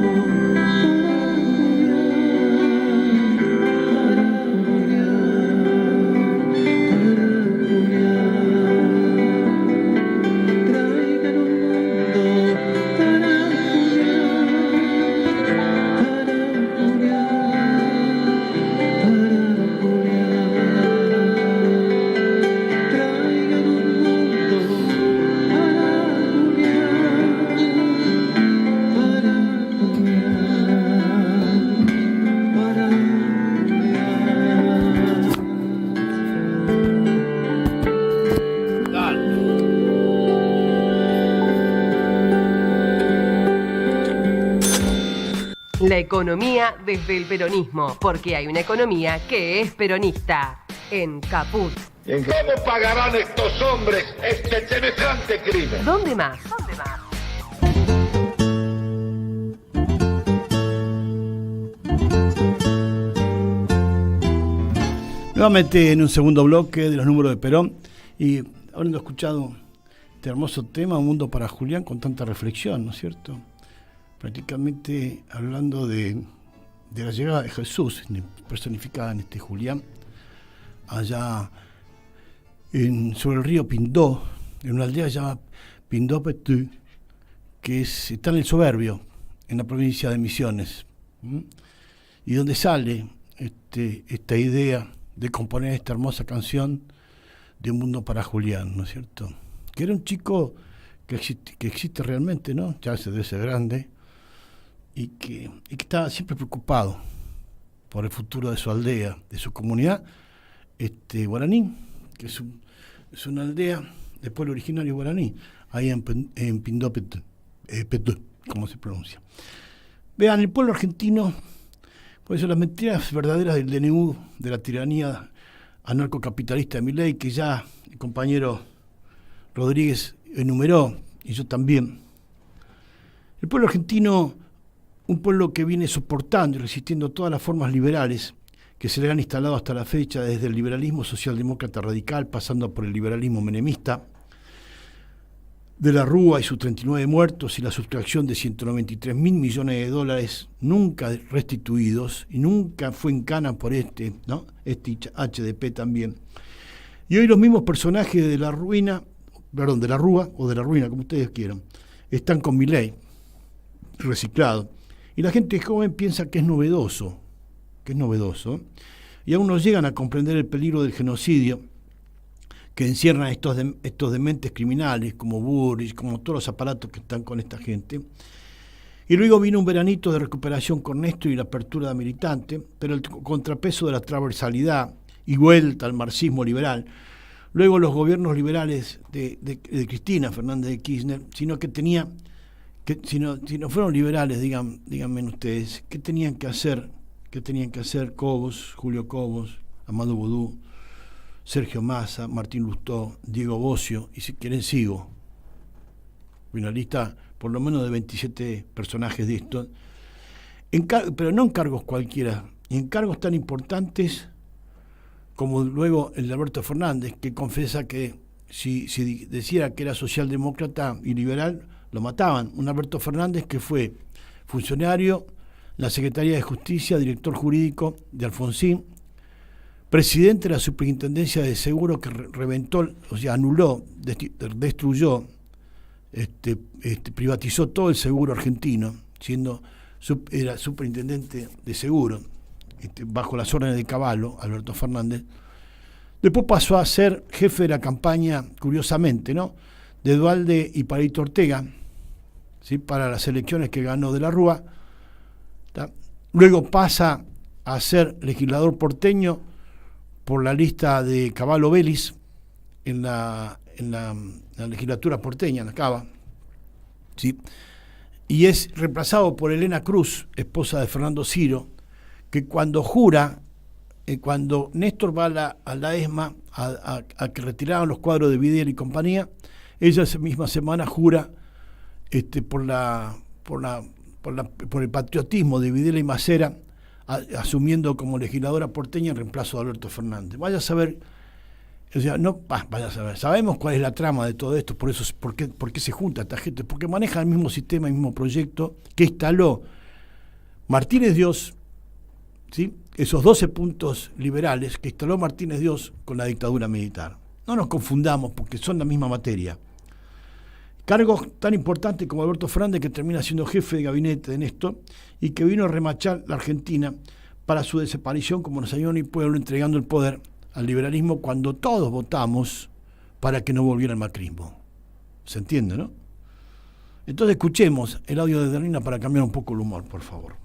La economía desde el peronismo, porque hay una economía que es peronista. en Caput. ¿Cómo pagarán estos hombres este semejante crimen? ¿Dónde más? Nuevamente en un segundo bloque de los números de Perón, y habiendo escuchado este hermoso tema, Un mundo para Julián, con tanta reflexión, ¿no es cierto? Prácticamente hablando de la llegada de Jesús, personificada en este Julián, allá sobre el río Pindó, en una aldea llamada Pindó-Petú, que está en el Soberbio, en la provincia de Misiones, y donde sale esta idea de componer esta hermosa canción de Un mundo para Julián, ¿no es cierto? Que era un chico que existe realmente, ¿no? Ya debe ser grande, y que estaba siempre preocupado por el futuro de su aldea, de su comunidad guaraní, que es una aldea de pueblo originario guaraní, ahí en Pindó, Petú, como se pronuncia. Vean, el pueblo argentino, por eso las mentiras verdaderas del DNU, de la tiranía anarcocapitalista de Milei, que ya el compañero Rodríguez enumeró, y yo también. El pueblo argentino, un pueblo que viene soportando y resistiendo todas las formas liberales que se le han instalado hasta la fecha, desde el liberalismo socialdemócrata radical, pasando por el liberalismo menemista, de la Rúa y sus 39 muertos y la sustracción de 193.000 millones de dólares nunca restituidos, y nunca fue en cana por ¿no? HDP también. Y hoy los mismos personajes de la ruina, perdón, de la Rúa o de la ruina, como ustedes quieran, están con Milei, reciclado. Y la gente joven piensa que es novedoso, y aún no llegan a comprender el peligro del genocidio que encierran estos dementes criminales, como Burris, como todos los aparatos que están con esta gente. Y luego vino un veranito de recuperación con Néstor y la apertura militante, pero el contrapeso de la transversalidad y vuelta al marxismo liberal. Luego los gobiernos liberales de Cristina Fernández de Kirchner, si no fueron liberales, díganme ustedes, ¿qué tenían que hacer? Cobos, Julio Cobos, Amado Boudou, Sergio Massa, Martín Lustó, Diego Bocio, y si quieren sigo. Una lista por lo menos de 27 personajes de estos, pero no en cargos cualquiera, en cargos tan importantes como luego el de Alberto Fernández, que confiesa que si decía que era socialdemócrata y liberal, lo mataban. Un Alberto Fernández que fue funcionario, la Secretaría de Justicia, director jurídico de Alfonsín, presidente de la Superintendencia de Seguro, que reventó, o sea, anuló, destruyó, privatizó todo el seguro argentino, era superintendente de seguro, bajo las órdenes de Cavallo, Alberto Fernández. Después pasó a ser jefe de la campaña, curiosamente, ¿no?, de Duhalde y Palito Ortega, ¿sí?, para las elecciones que ganó de la Rúa. Luego pasa a ser legislador porteño por la lista de Cavallo Vélez en la legislatura porteña, en la Cava, ¿sí?, y es reemplazado por Elena Cruz, esposa de Fernando Ciro, que cuando jura, cuando Néstor va a la ESMA a que retiraran los cuadros de Videla y compañía, ella esa misma semana jura por el patriotismo de Videla y Macera, asumiendo como legisladora porteña en reemplazo de Alberto Fernández. Vaya a saber, sabemos cuál es la trama de todo esto, por qué se junta esta gente, porque maneja el mismo sistema, el mismo proyecto que instaló Martínez Dios, ¿sí?, esos 12 puntos liberales que instaló Martínez Dios con la dictadura militar. No nos confundamos, porque son la misma materia. Cargos tan importantes como Alberto Fernández, que termina siendo jefe de gabinete de Néstor y que vino a remachar la Argentina para su desaparición como Nación y Pueblo, entregando el poder al liberalismo cuando todos votamos para que no volviera el macrismo. ¿Se entiende, no? Entonces escuchemos el audio de Dernina para cambiar un poco el humor, por favor.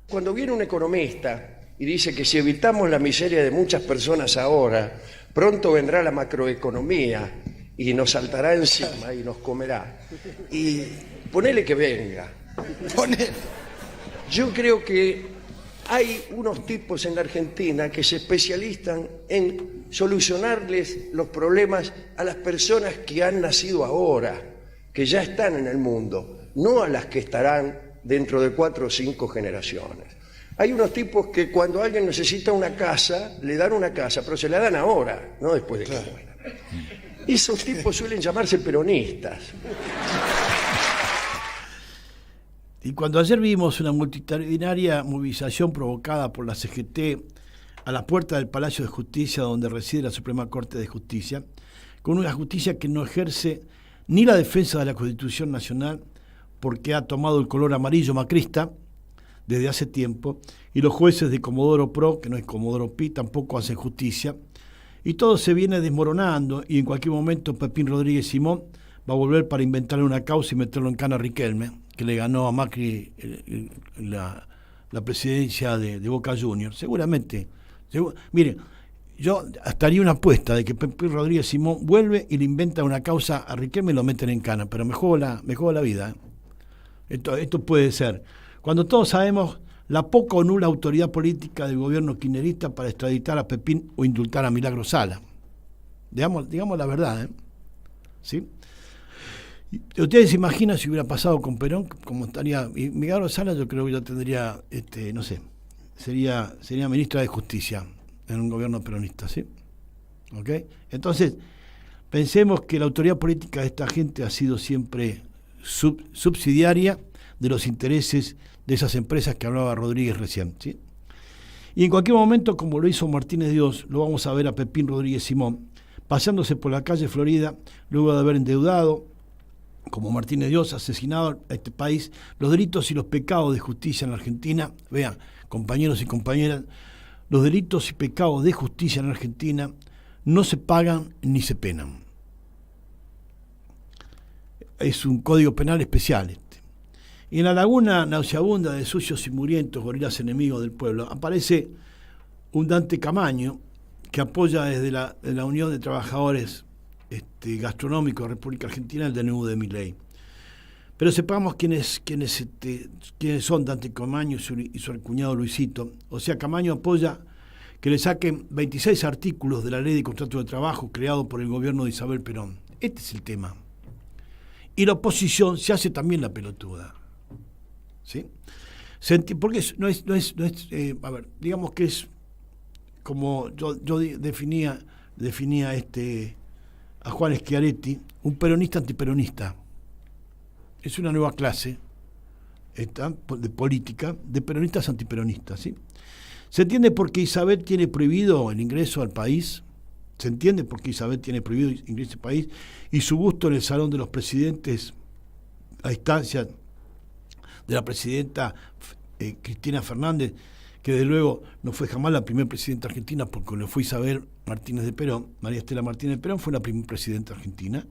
Cuando viene un economista y dice que si evitamos la miseria de muchas personas ahora, pronto vendrá la macroeconomía y nos saltará encima y nos comerá. Y ponele que venga. Yo creo que hay unos tipos en la Argentina que se especializan en solucionarles los problemas a las personas que han nacido ahora, que ya están en el mundo, no a las que estarán dentro de 4 o 5 generaciones. Hay unos tipos que cuando alguien necesita una casa, le dan una casa, pero se la dan ahora, no después de que muera. Esos tipos suelen llamarse peronistas. Y cuando ayer vimos una multitudinaria movilización provocada por la CGT a la puerta del Palacio de Justicia, donde reside la Suprema Corte de Justicia, con una justicia que no ejerce ni la defensa de la Constitución Nacional, porque ha tomado el color amarillo macrista desde hace tiempo, y los jueces de Comodoro Pro, que no es Comodoro Pi, tampoco hacen justicia, y todo se viene desmoronando, y en cualquier momento Pepín Rodríguez Simón va a volver para inventarle una causa y meterlo en cana a Riquelme, que le ganó a Macri la presidencia de Boca Juniors. Seguramente. Miren, yo estaría una apuesta de que Pepín Rodríguez Simón vuelve y le inventa una causa a Riquelme y lo meten en cana, pero me juego la vida. Esto puede ser. Cuando todos sabemos la poca o nula autoridad política del gobierno kirchnerista para extraditar a Pepín o indultar a Milagro Sala. Digamos la verdad, ¿eh? ¿Sí? ¿Ustedes se imaginan si hubiera pasado con Perón, cómo estaría? Y Milagro Sala yo creo que ya tendría, no sé, sería ministra de Justicia en un gobierno peronista, ¿sí? ¿Ok? Entonces, pensemos que la autoridad política de esta gente ha sido siempre subsidiaria de los intereses de esas empresas que hablaba Rodríguez recién, ¿sí? Y en cualquier momento, como lo hizo Martínez Dios, lo vamos a ver a Pepín Rodríguez Simón paseándose por la calle Florida, luego de haber endeudado, como Martínez Dios, asesinado a este país, los delitos y los pecados de justicia en la Argentina. Vean, compañeros y compañeras, los delitos y pecados de justicia en la Argentina no se pagan ni se penan. Es un código penal especial este. Y en la laguna nauseabunda de sucios y murientos gorilas enemigos del pueblo aparece un Dante Camaño que apoya desde la Unión de Trabajadores Gastronómicos de República Argentina el DNU de Milei. Pero sepamos quiénes son Dante Camaño y su cuñado Luisito. O sea, Camaño apoya que le saquen 26 artículos de la Ley de Contrato de Trabajo creado por el gobierno de Isabel Perón. Este es el tema. Y la oposición se hace también la pelotuda. ¿Sí? Porque no es a ver, digamos que es como yo definía a Juan Schiaretti, un peronista antiperonista. Es una nueva clase de política de peronistas antiperonistas, ¿sí? ¿Se entiende por qué Isabel tiene prohibido el ingreso al país? ¿Se entiende por qué Isabel tiene prohibido el ingreso al país? Y su busto en el Salón de los Presidentes, a instancia de la presidenta Cristina Fernández, que desde luego no fue jamás la primera presidenta argentina, porque lo fue Isabel Martínez de Perón. María Estela Martínez de Perón fue la primera presidenta argentina,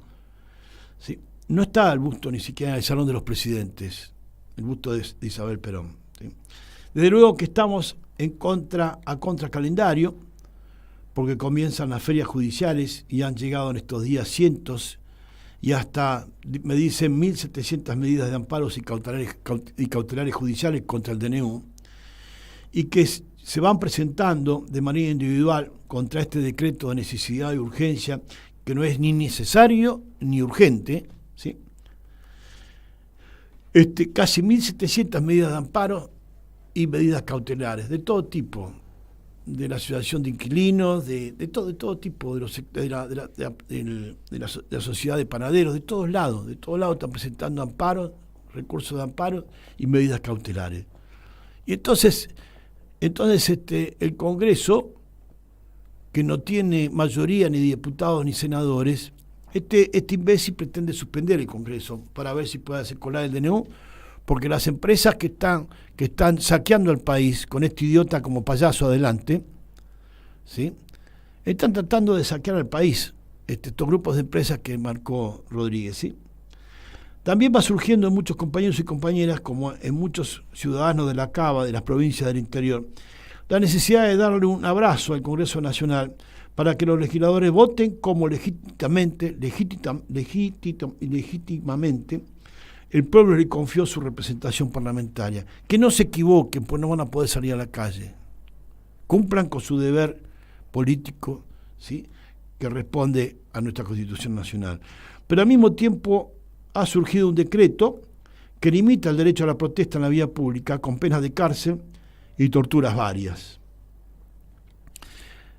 ¿sí? No está el busto ni siquiera en el Salón de los Presidentes, el busto de Isabel Perón, ¿sí? Desde luego que estamos a contracalendario, porque comienzan las ferias judiciales y han llegado en estos días cientos y hasta, me dicen, 1.700 medidas de amparos y cautelares judiciales contra el DNU, y que se van presentando de manera individual contra este decreto de necesidad y urgencia, que no es ni necesario ni urgente, ¿sí? Casi 1.700 medidas de amparo y medidas cautelares, de todo tipo, de la asociación de inquilinos, de todo tipo, de la sociedad de panaderos, de todos lados están presentando amparos, recursos de amparo y medidas cautelares. Y entonces el Congreso, que no tiene mayoría ni diputados ni senadores, este imbécil pretende suspender el Congreso para ver si puede hacer colar el DNU, porque las empresas que están saqueando al país con este idiota como payaso adelante, ¿sí?, están tratando de saquear al país, estos grupos de empresas que marcó Rodríguez, ¿sí? También va surgiendo en muchos compañeros y compañeras, como en muchos ciudadanos de la Cava, de las provincias del interior, la necesidad de darle un abrazo al Congreso Nacional para que los legisladores voten como legítimamente el pueblo le confió su representación parlamentaria. Que no se equivoquen, pues no van a poder salir a la calle. Cumplan con su deber político, ¿sí?, que responde a nuestra Constitución Nacional. Pero al mismo tiempo ha surgido un decreto que limita el derecho a la protesta en la vía pública con penas de cárcel y torturas varias.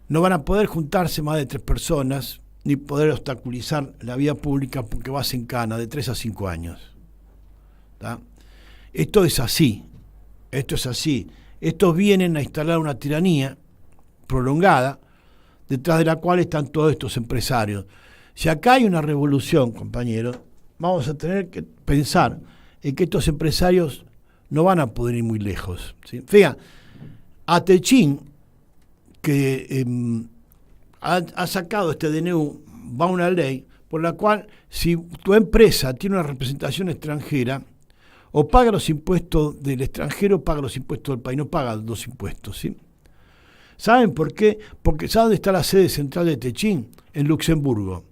No van a poder juntarse más de 3 personas ni poder obstaculizar la vía pública porque vas en cana de 3 a 5 años. ¿Tá? Esto es así. Estos vienen a instalar una tiranía prolongada detrás de la cual están todos estos empresarios. Si acá hay una revolución, compañeros, vamos a tener que pensar en que estos empresarios no van a poder ir muy lejos, ¿sí? Fíjate, a Techín, que ha sacado este DNU, va una ley por la cual si tu empresa tiene una representación extranjera, o paga los impuestos del extranjero o paga los impuestos del país, no paga 2 impuestos, ¿sí? ¿Saben por qué? Porque ¿saben dónde está la sede central de Techín? En Luxemburgo.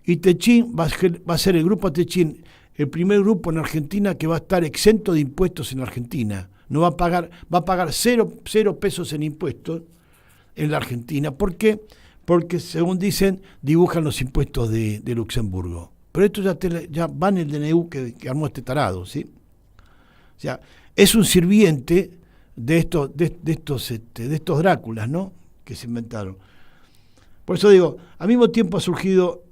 Y Techín va a ser el grupo Techín, el primer grupo en Argentina que va a estar exento de impuestos en Argentina. No va a pagar 0 pesos en impuestos en la Argentina. ¿Por qué? Porque, según dicen, dibujan los impuestos de Luxemburgo. Pero esto ya va en el DNU que armó este tarado, ¿sí? O sea, es un sirviente de estos Dráculas, ¿no?, que se inventaron. Por eso digo, al mismo tiempo ha surgido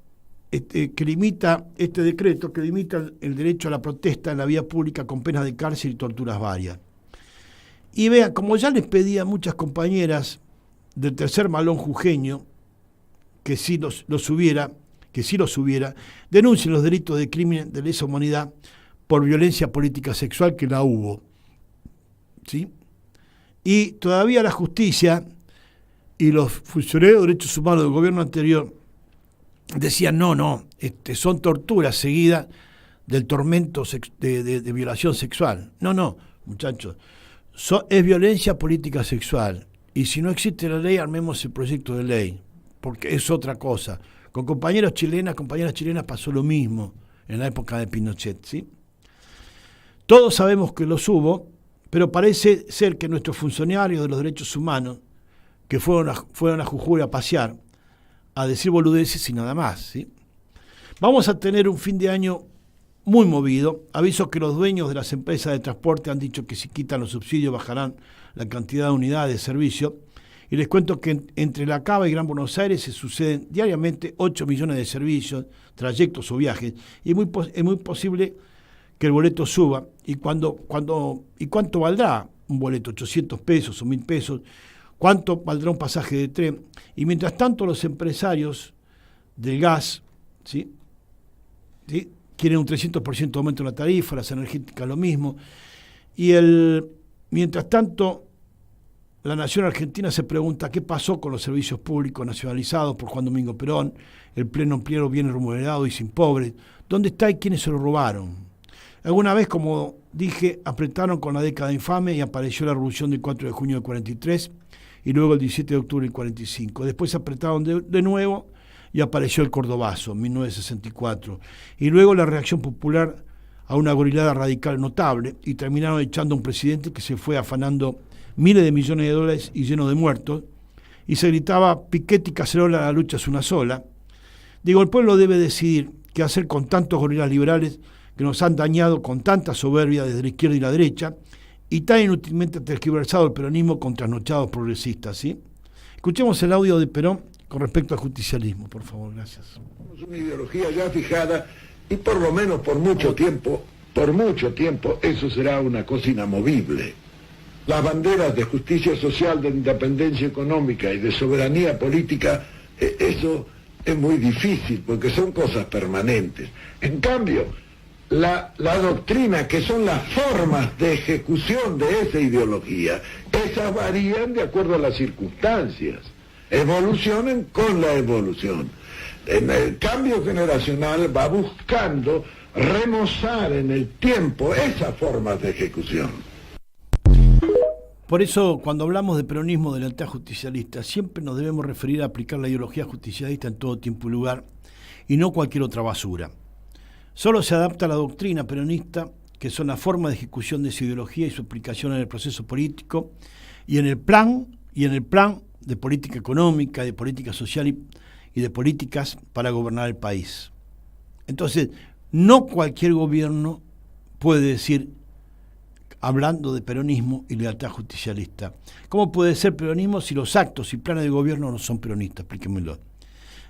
que limita este decreto, que limita el derecho a la protesta en la vía pública con penas de cárcel y torturas varias. Y vean, como ya les pedí a muchas compañeras del tercer malón jujeño que sí los hubiera, denuncien los delitos de crimen de lesa humanidad por violencia política sexual, que la hubo, ¿sí? Y todavía la justicia y los funcionarios de derechos humanos del gobierno anterior decían, no, son torturas seguidas del tormento de violación sexual. No, muchachos, es violencia política sexual. Y si no existe la ley, armemos el proyecto de ley, porque es otra cosa. Con compañeras chilenas pasó lo mismo en la época de Pinochet, ¿sí? Todos sabemos que los hubo, pero parece ser que nuestros funcionarios de los derechos humanos, que fueron a Jujuy a pasear, a decir boludeces y nada más, ¿sí? Vamos a tener un fin de año muy movido. Aviso que los dueños de las empresas de transporte han dicho que si quitan los subsidios bajarán la cantidad de unidades de servicio. Y les cuento que entre La Cava y Gran Buenos Aires se suceden diariamente 8 millones de servicios, trayectos o viajes. Y es muy posible que el boleto suba. ¿Y cuánto valdrá un boleto? ¿800 pesos o 1.000 pesos? ¿Cuánto valdrá un pasaje de tren? Y mientras tanto los empresarios del gas, ¿sí? Quieren un 300% de aumento en la tarifa, las energéticas lo mismo. Y mientras tanto, la nación argentina se pregunta qué pasó con los servicios públicos nacionalizados por Juan Domingo Perón, el pleno empleo bien remunerado y sin pobres. ¿Dónde está y quiénes se lo robaron? Alguna vez, como dije, apretaron con la década infame y apareció la revolución del 4 de junio del 43 y luego el 17 de octubre del 45. Después apretaron de nuevo y apareció el Cordobazo en 1964. Y luego la reacción popular a una gorilada radical notable y terminaron echando a un presidente que se fue afanando miles de millones de dólares y lleno de muertos, y se gritaba Piquetti y Cacerola, la lucha es una sola. Digo, el pueblo debe decidir qué hacer con tantos gorilas liberales que nos han dañado con tanta soberbia desde la izquierda y la derecha, y tan inútilmente tergiversado el peronismo con trasnochados progresistas, ¿sí? Escuchemos el audio de Perón con respecto al justicialismo, por favor, gracias. Es una ideología ya fijada y por lo menos por mucho tiempo, eso será una cosa inamovible. Las banderas de justicia social, de independencia económica y de soberanía política, eso es muy difícil porque son cosas permanentes. En cambio, la doctrina, que son las formas de ejecución de esa ideología, esas varían de acuerdo a las circunstancias, evolucionan con la evolución. En el cambio generacional va buscando remozar en el tiempo esas formas de ejecución. Por eso, cuando hablamos de peronismo de lealtad justicialista, siempre nos debemos referir a aplicar la ideología justicialista en todo tiempo y lugar, y no cualquier otra basura. Solo se adapta a la doctrina peronista, que son la forma de ejecución de su ideología y su aplicación en el proceso político y en el plan de política económica, de política social y de políticas para gobernar el país. Entonces, no cualquier gobierno puede decir, hablando de peronismo y lealtad justicialista. ¿Cómo puede ser peronismo si los actos y planes de gobierno no son peronistas? Explíquemelo.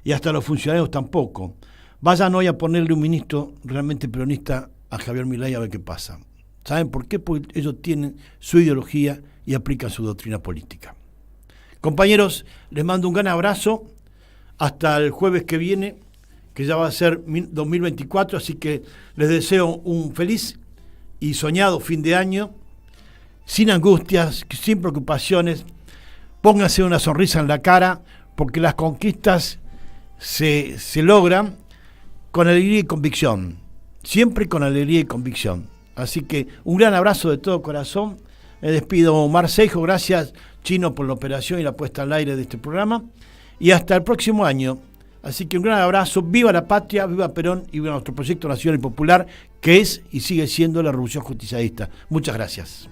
Y hasta los funcionarios tampoco. Vayan hoy a ponerle un ministro realmente peronista a Javier Milei a ver qué pasa. ¿Saben por qué? Porque ellos tienen su ideología y aplican su doctrina política. Compañeros, les mando un gran abrazo. Hasta el jueves que viene, que ya va a ser 2024, así que les deseo un feliz y soñado fin de año, sin angustias, sin preocupaciones. Pónganse una sonrisa en la cara, porque las conquistas se logran con alegría y convicción, siempre con alegría y convicción. Así que un gran abrazo de todo corazón. Me despido, Omar Seijo. Gracias, Chino, por la operación y la puesta al aire de este programa. Y hasta el próximo año. Así que un gran abrazo. Viva la patria, viva Perón y viva nuestro proyecto nacional y popular, que es y sigue siendo la Revolución Justicialista. Muchas gracias.